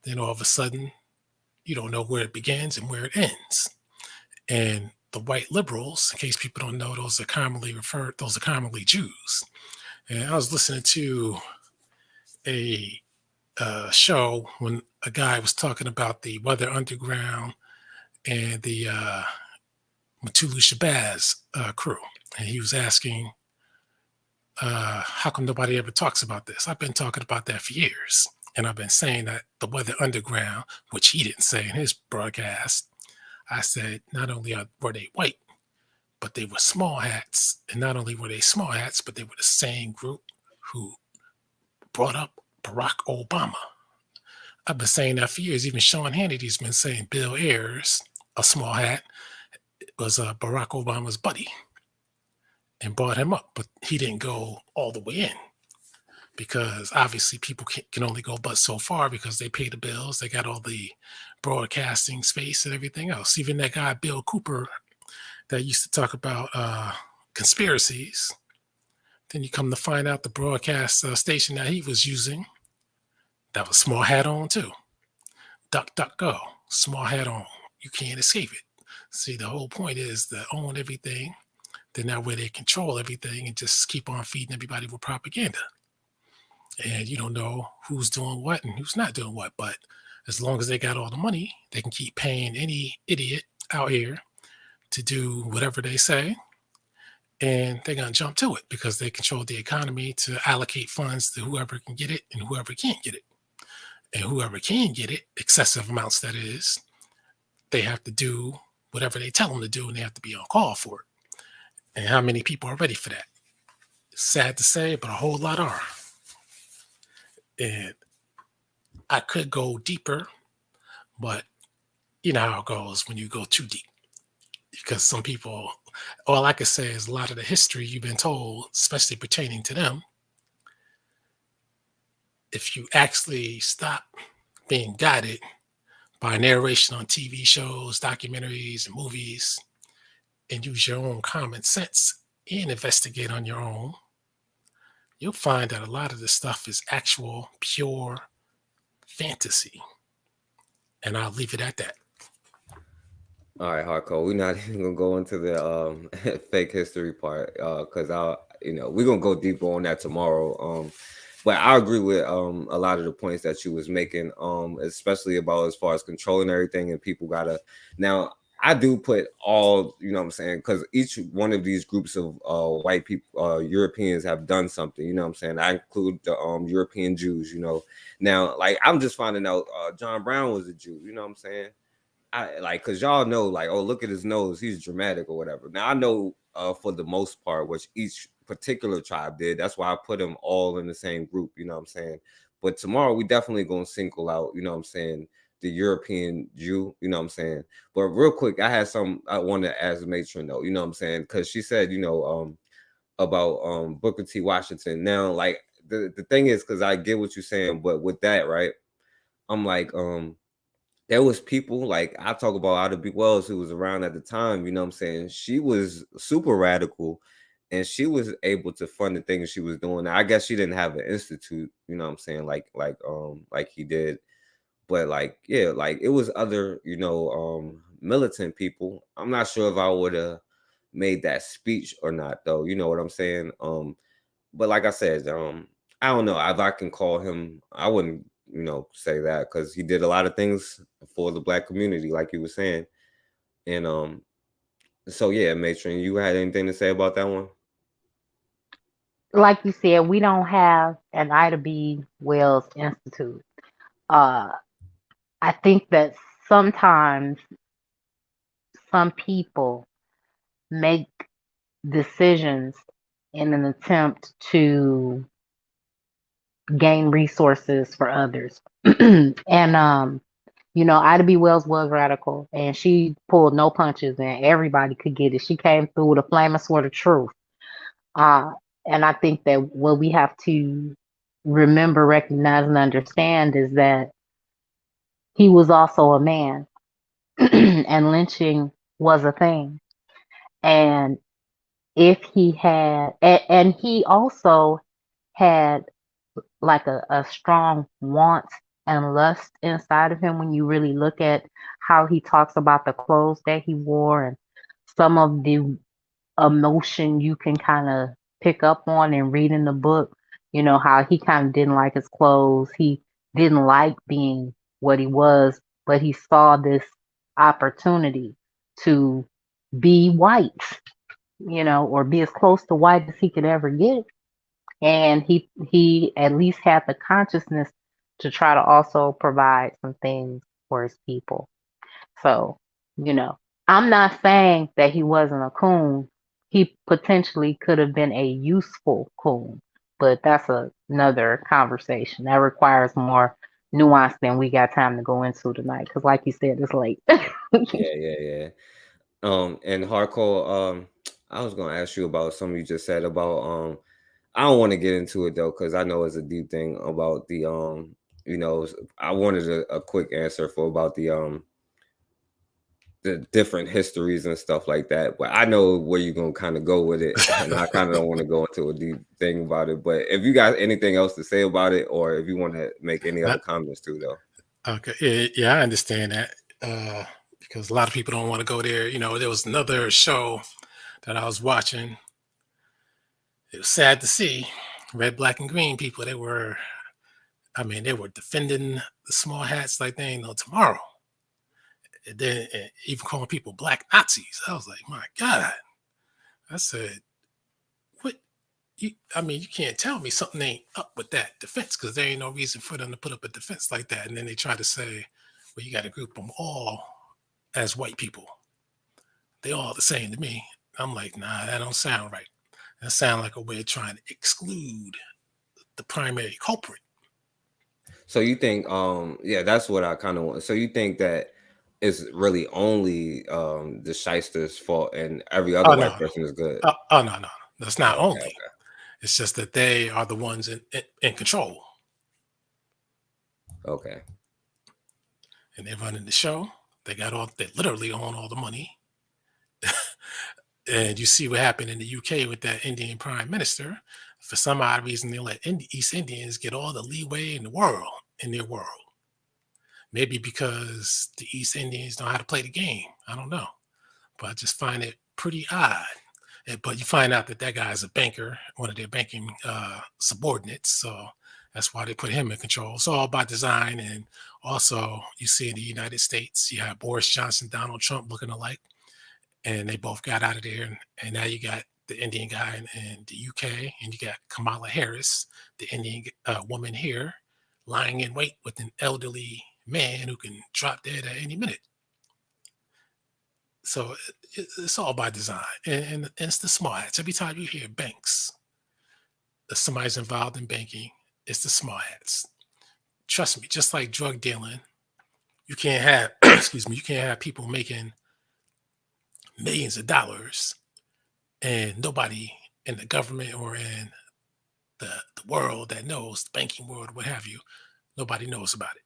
then all of a sudden, you don't know where it begins and where it ends. And the white liberals, in case people don't know, those are commonly Jews. And I was listening to a show when a guy was talking about the Weather Underground and the Matulu Shabazz crew. And he was asking, how come nobody ever talks about this? I've been talking about that for years. And I've been saying that the Weather Underground, which he didn't say in his broadcast, I said not only were they white, but they were small hats. And not only were they small hats, but they were the same group who brought up Barack Obama. I've been saying that for years. Even Sean Hannity's been saying Bill Ayers, a small hat, was Barack Obama's buddy and brought him up. But he didn't go all the way in because obviously people can only go but so far because they pay the bills. They got all the broadcasting space and everything else. Even that guy, Bill Cooper, that used to talk about conspiracies. Then you come to find out the broadcast station that he was using, that was small hat on too. Duck, duck, go. Small hat on. You can't escape it. See, the whole point is to own everything. Then that way they control everything and just keep on feeding everybody with propaganda. And you don't know who's doing what and who's not doing what. But as long as they got all the money, they can keep paying any idiot out here to do whatever they say. And they're going to jump to it because they control the economy to allocate funds to whoever can get it and whoever can't get it. And whoever can get it, excessive amounts that is, they have to do whatever they tell them to do and they have to be on call for it. And how many people are ready for that? It's sad to say, but a whole lot are. And I could go deeper, but you know how it goes when you go too deep. Because some people, all I could say is a lot of the history you've been told, especially pertaining to them, if you actually stop being guided by narration on TV shows, documentaries, and movies, and use your own common sense and investigate on your own, you'll find that a lot of this stuff is actual, pure fantasy. And I'll leave it at that. All right, hardcore. We're not even gonna go into the fake history part because we're gonna go deeper on that tomorrow. But I agree with a lot of the points that you was making, especially about as far as controlling everything and people gotta now. I do put all, you know what I'm saying, because each one of these groups of white people, Europeans have done something, you know what I'm saying. I include the European Jews, you know. Now, like I'm just finding out John Brown was a Jew, you know what I'm saying. I like because y'all know, like, oh, look at his nose, he's dramatic or whatever. Now I know for the most part, which each particular tribe did. That's why I put them all in the same group, you know what I'm saying. But tomorrow we definitely gonna single out, you know what I'm saying, the European Jew, you know what I'm saying. But real quick, I had some I wanted to ask Matron though, you know what I'm saying, because she said, you know, about Booker T. Washington. Now, like the thing is, because I get what you're saying, but with that, right, I'm like, there was people like I talk about Ida B. Wells who was around at the time, you know what I'm saying? She was super radical and she was able to fund the things she was doing. Now, I guess she didn't have an institute, you know what I'm saying, like he did. But like, yeah, like it was other, you know, militant people. I'm not sure if I would have made that speech or not, though. You know what I'm saying? But like I said, I don't know if I can call him. I wouldn't, you know, say that because he did a lot of things for the Black community, like you were saying. And so yeah, Matron, you had anything to say about that one? Like you said, we don't have an Ida B. Wells Institute. Uh, I think that sometimes some people make decisions in an attempt to gain resources for others. And you know, Ida B. Wells was radical and she pulled no punches and everybody could get it. She came through with a flaming sword of truth. Uh, and I think that what we have to remember, recognize, and understand is that he was also a man and lynching was a thing. And if he had, and he also had like a strong want and lust inside of him when you really look at how he talks about the clothes that he wore and some of the emotion you can kind of pick up on and read in the book. You know, how he kind of didn't like his clothes. He didn't like being what he was, but he saw this opportunity to be white, you know, or be as close to white as he could ever get. And he at least had the consciousness to try to also provide some things for his people. So, you know, I'm not saying that he wasn't a coon. He potentially could have been a useful coon, but that's another conversation that requires more nuance than we got time to go into tonight. Because, like you said, it's late. Yeah. And hardcore, I was gonna ask you about something you just said about I don't want to get into it though, because I know it's a deep thing about the you know, I wanted a quick answer for about the different histories and stuff like that. But I know where you're gonna kind of go with it, and I kind of don't want to go into a deep thing about it. But if you got anything else to say about it, or if you want to make any other comments too, though. Okay, yeah, I understand that because a lot of people don't want to go there. You know, there was another show that I was watching. It was sad to see red, black, and green people. They were defending the small hats like they ain't no tomorrow. And then even calling people black Nazis. I was like, my God. I said, what? You can't tell me something ain't up with that defense because there ain't no reason for them to put up a defense like that. And then they try to say, well, you got to group them all as white people. They all the same to me. I'm like, nah, that don't sound right. That sound like a way of trying to exclude the primary culprit. So you think, yeah, that's what I kind of want. So you think that it's really only the shyster's fault, and every other white person is good? No. That's not Okay, only. It's just that they are the ones in control. Okay. And they're running the show. They literally own all the money. And you see what happened in the UK with that Indian prime minister. For some odd reason, they let East Indians get all the leeway in the world, in their world. Maybe because the East Indians know how to play the game. I don't know. But I just find it pretty odd. But you find out that guy is a banker, one of their banking subordinates. So that's why they put him in control. It's all by design. And also, you see in the United States, you have Boris Johnson, Donald Trump looking alike. And they both got out of there. And now you got the Indian guy in the UK, and you got Kamala Harris, the Indian woman here, lying in wait with an elderly man who can drop dead at any minute. So it's all by design. And it's the smart hats. Every time you hear banks, that somebody's involved in banking, it's the smart hats. Trust me, just like drug dealing, you can't have, you can't have people making millions of dollars and nobody in the government or in the world that knows, the banking world, what have you, nobody knows about it.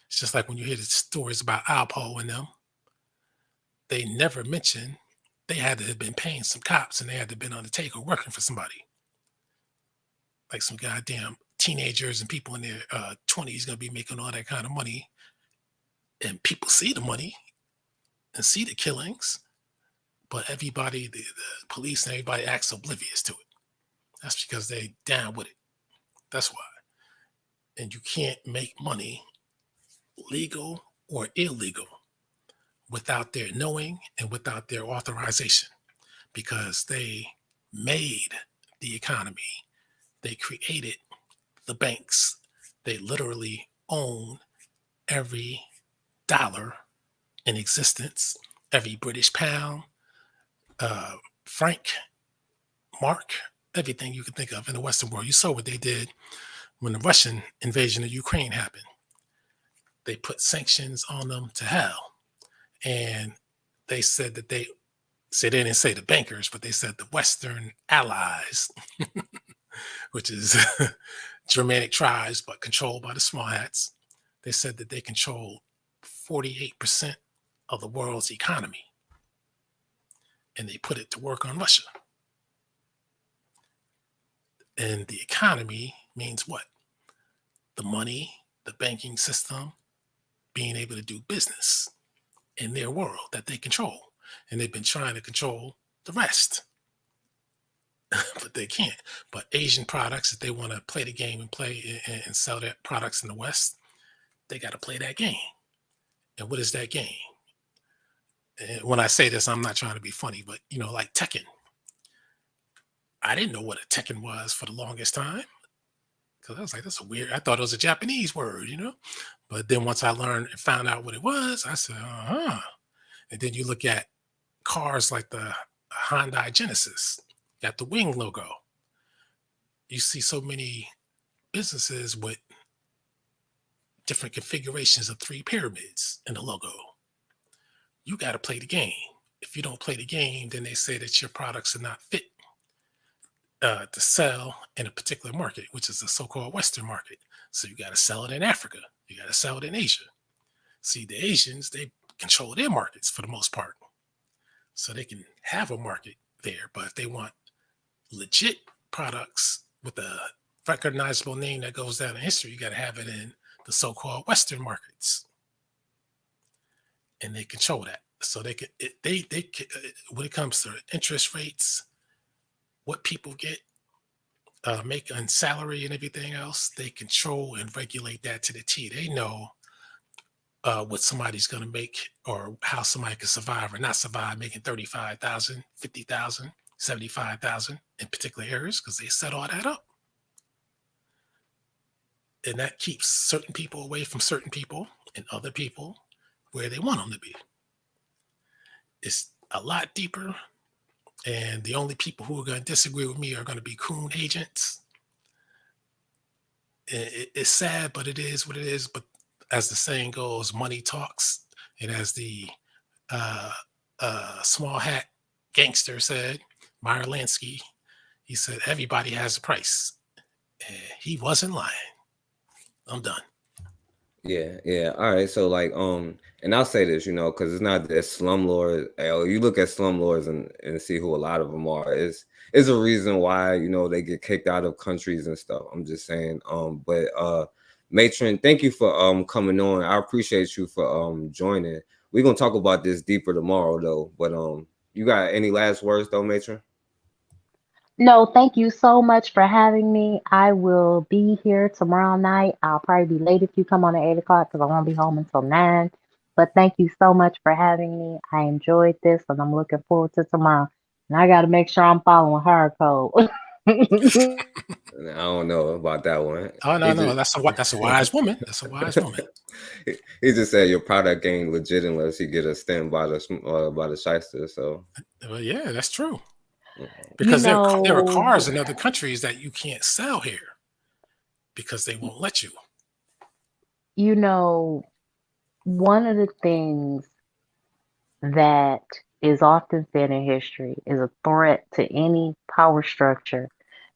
It's just like when you hear the stories about Alpo and them, they never mention they had to have been paying some cops and they had to have been on the take or working for somebody. Like some goddamn teenagers and people in their 20s going to be making all that kind of money. And people see the money and see the killings, but everybody, the police and everybody acts oblivious to it. That's because they down with it. That's why. And you can't make money, legal or illegal, without their knowing and without their authorization, because they made the economy. They created the banks. They literally own every dollar in existence, every British pound, franc, mark, everything you can think of in the Western world. You saw what they did when the Russian invasion of Ukraine happened. They put sanctions on them to hell. And they said that they didn't say the bankers, but they said the Western allies, which is Germanic tribes, but controlled by the small hats. They said that they control 48% of the world's economy. And they put it to work on Russia. And the economy means what? The money, the banking system, being able to do business in their world that they control. And they've been trying to control the rest, but they can't. But Asian products, if they want to play the game and play and sell their products in the West, they got to play that game. And what is that game? And when I say this, I'm not trying to be funny, but like Tekken. I didn't know what a Tekken was for the longest time because I was like, that's a weird. I thought it was a Japanese word, But then once I learned and found out what it was, I said, And then you look at cars like the Hyundai Genesis, got the wing logo. You see so many businesses with different configurations of 3 pyramids in the logo. You got to play the game. If you don't play the game, then they say that your products are not fit to sell in a particular market, which is the so-called Western market. So you got to sell it in Africa. You got to sell it in Asia. See, the Asians, they control their markets for the most part. So they can have a market there. But if they want legit products with a recognizable name that goes down in history, you got to have it in the so-called Western markets. And they control that. So they can, when it comes to interest rates, what people get, make on salary and everything else, they control and regulate that to the T. They know what somebody's going to make or how somebody can survive or not survive making 35,000, 50,000, 75,000 in particular areas because they set all that up. And that keeps certain people away from certain people and other people where they want them to be. It's a lot deeper. And the only people who are going to disagree with me are going to be coon agents. It's sad, but it is what it is. But as the saying goes, money talks. And as the small hat gangster said, Meyer Lansky, he said, everybody has a price. And he wasn't lying. I'm done. Yeah. All right. So and I'll say this, because it's not that slumlords. You look at slumlords and see who a lot of them are. It's a reason why they get kicked out of countries and stuff. I'm just saying. But Matron, thank you for coming on. I appreciate you for joining. We're gonna talk about this deeper tomorrow though. But you got any last words though, Matron? No, thank you so much for having me. I will be here tomorrow night. I'll probably be late if you come on at 8 o'clock because I won't be home until 9. But thank you so much for having me. I enjoyed this and I'm looking forward to tomorrow. And I got to make sure I'm following her code. I don't know about that one. Oh no, that's a wise woman. That's a wise woman. He just said your product ain't legit unless you get a stamp by the shyster. So, well, yeah, that's true. Because there are cars in other countries that you can't sell here because they won't let you. One of the things that is often said in history is a threat to any power structure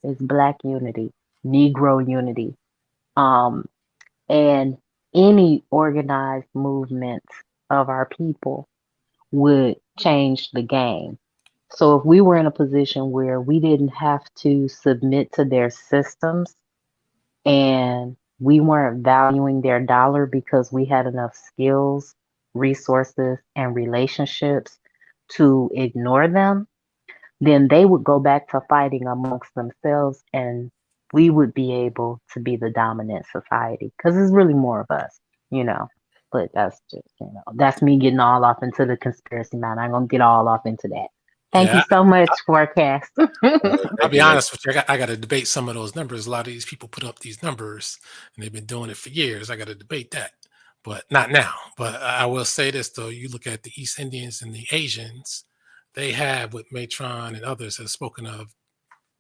is Black unity, Negro unity, and any organized movement of our people would change the game. So if we were in a position where we didn't have to submit to their systems and we weren't valuing their dollar because we had enough skills, resources, and relationships to ignore them, then they would go back to fighting amongst themselves and we would be able to be the dominant society because it's really more of us, But that's just, that's me getting all off into the conspiracy, man. I'm going to get all off into that. Thank you so much, Forecast. I'll be honest with you. I got to debate some of those numbers. A lot of these people put up these numbers and they've been doing it for years. I got to debate that, but not now. But I will say this, though. You look at the East Indians and the Asians, they have what Matron and others have spoken of,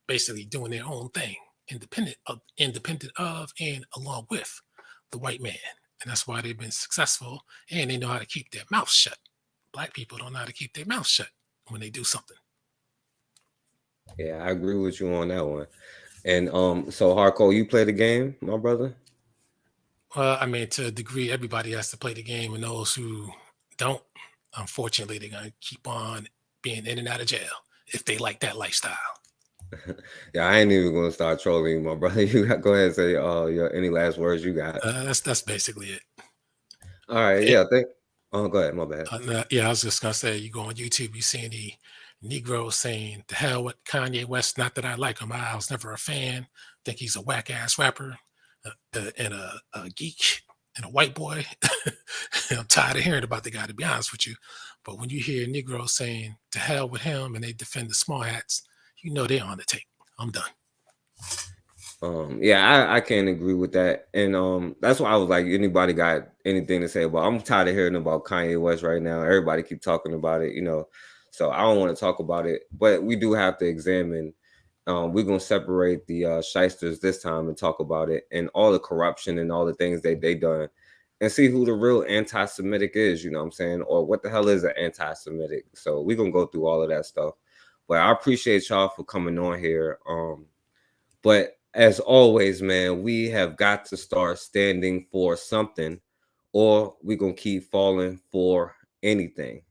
basically doing their own thing, independent of and along with the white man. And that's why they've been successful and they know how to keep their mouth shut. Black people don't know how to keep their mouth shut when they do something. Yeah, I agree with you on that one. And so Hardcore, you play the game, my brother? Well, I mean, to a degree, everybody has to play the game, and those who don't, unfortunately, they're gonna keep on being in and out of jail if they like that lifestyle. Yeah, I ain't even gonna start trolling you, my brother. You go ahead and say your any last words you got. That's basically it. All right, yeah, think. Oh, go ahead, my bad. Yeah, I was just gonna say, you go on YouTube, you see any Negroes saying "the hell with Kanye West." Not that I like him, I was never a fan. Think he's a whack ass rapper and a geek and a white boy. I'm tired of hearing about the guy, to be honest with you. But when you hear Negroes saying "to hell with him" and they defend the small hats, you know they're on the tape. I'm done. Yeah, I can't agree with that. And that's why I was like, anybody got anything to say about, I'm tired of hearing about Kanye West right now. Everybody keep talking about it, so I don't want to talk about it. But we do have to examine, we're gonna separate the shysters this time and talk about it and all the corruption and all the things they done, and see who the real anti-Semitic is, you know what I'm saying? Or what the hell is an anti-Semitic? So we're gonna go through all of that stuff. But I appreciate y'all for coming on here. But as always, man, we have got to start standing for something, or we're going to keep falling for anything.